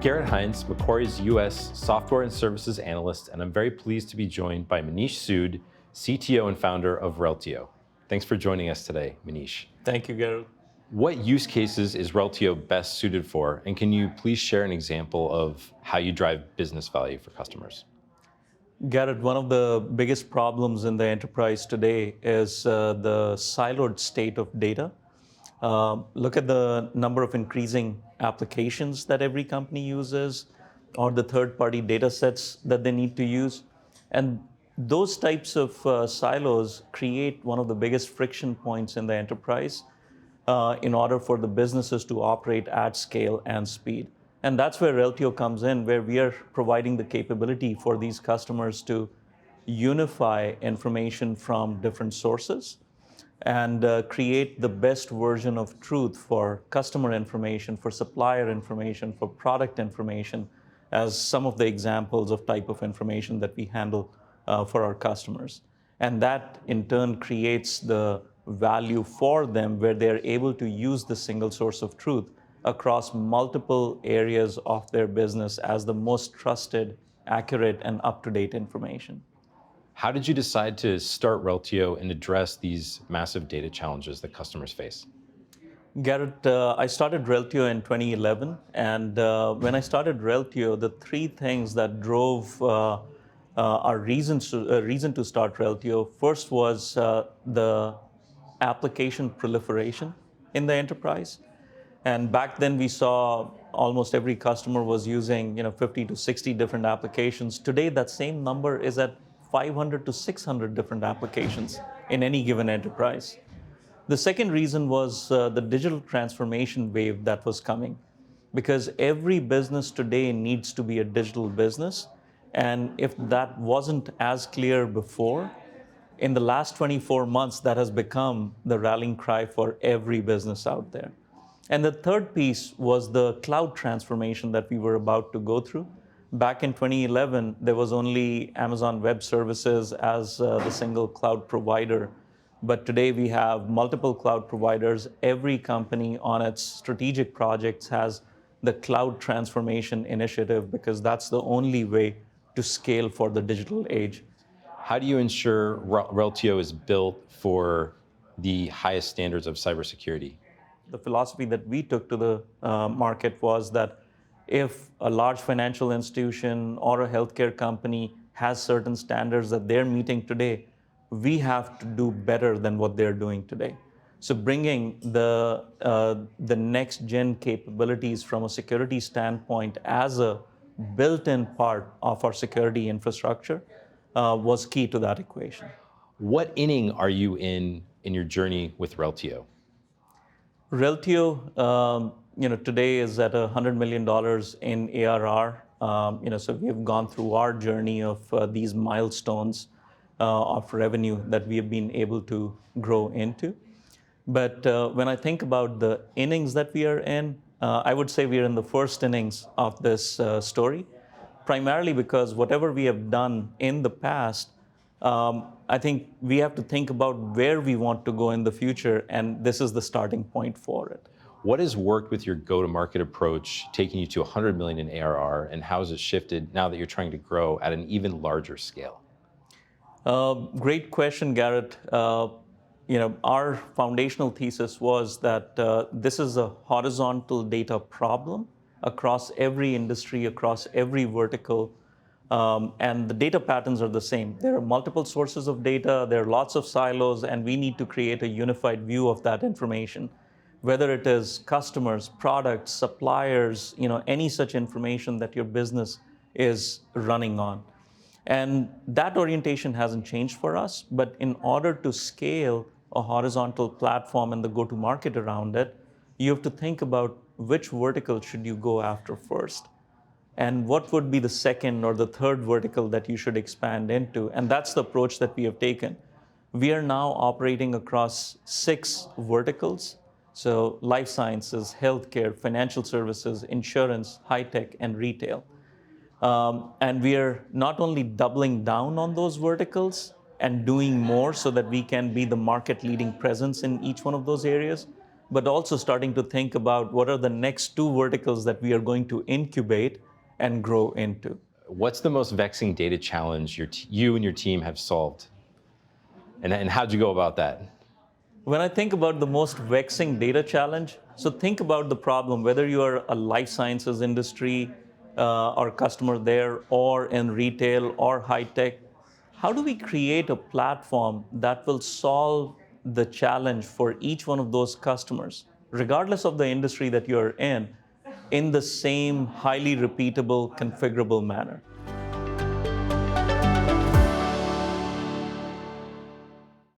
Garrett Hines, Macquarie's U.S. Software and Services Analyst, and I'm very pleased to be joined by Manish Sood, CTO and founder of Reltio. Thanks for joining us today, Manish. Thank you, Garrett. What use cases is Reltio best suited for, and can you please share an example of how you drive business value for customers? Garrett, one of the biggest problems in the enterprise today is the siloed state of data. Look at the number of increasing applications that every company uses, or the third-party data sets that they need to use. And those types of silos create one of the biggest friction points in the enterprise in order for the businesses to operate at scale and speed. And that's where Reltio comes in, where we are providing the capability for these customers to unify information from different sources and create the best version of truth for customer information, for supplier information, for product information, as some of the examples of type of information that we handle for our customers. And that in turn creates the value for them where they're able to use the single source of truth across multiple areas of their business as the most trusted, accurate, and up-to-date information. How did you decide to start Reltio and address these massive data challenges that customers face? Garrett, I started Reltio in 2011, and when I started Reltio, the three things that drove our reason to start Reltio, first was the application proliferation in the enterprise. And back then we saw almost every customer was using 50 to 60 different applications. Today that same number is at 500 to 600 different applications in any given enterprise. The second reason was the digital transformation wave that was coming, because every business today needs to be a digital business. And if that wasn't as clear before, in the last 24 months, that has become the rallying cry for every business out there. And the third piece was the cloud transformation that we were about to go through. Back in 2011, there was only Amazon Web Services as the single cloud provider. But today we have multiple cloud providers. Every company on its strategic projects has the cloud transformation initiative, because that's the only way to scale for the digital age. How do you ensure Reltio is built for the highest standards of cybersecurity? The philosophy that we took to the market was that if a large financial institution or a healthcare company has certain standards that they're meeting today, we have to do better than what they're doing today. So bringing the next gen capabilities from a security standpoint as a built-in part of our security infrastructure was key to that equation. What inning are you in your journey with Reltio? Reltio, today is at $100 million in ARR. So we have gone through our journey of these milestones of revenue that we have been able to grow into. But when I think about the innings that we are in, I would say we are in the first innings of this story, primarily because whatever we have done in the past, I think we have to think about where we want to go in the future, and this is the starting point for it. What has worked with your go-to-market approach, taking you to 100 million in ARR, and how has it shifted now that you're trying to grow at an even larger scale? Great question, Garrett. Our foundational thesis was that this is a horizontal data problem across every industry, across every vertical. And the data patterns are the same. There are multiple sources of data, there are lots of silos, and we need to create a unified view of that information. Whether it is customers, products, suppliers, any such information that your business is running on. And that orientation hasn't changed for us, but in order to scale a horizontal platform and the go-to-market around it, you have to think about which vertical should you go after first. And what would be the second or the third vertical that you should expand into? And that's the approach that we have taken. We are now operating across 6 verticals. So life sciences, healthcare, financial services, insurance, high tech, and retail. And we are not only doubling down on those verticals and doing more so that we can be the market leading presence in each one of those areas, but also starting to think about what are the next two verticals that we are going to incubate and grow into. What's the most vexing data challenge you and your team have solved? And how'd you go about that? When I think about the most vexing data challenge, so think about the problem, whether you are a life sciences industry or customer there, or in retail or high tech, how do we create a platform that will solve the challenge for each one of those customers, regardless of the industry that you're in the same highly repeatable, configurable manner?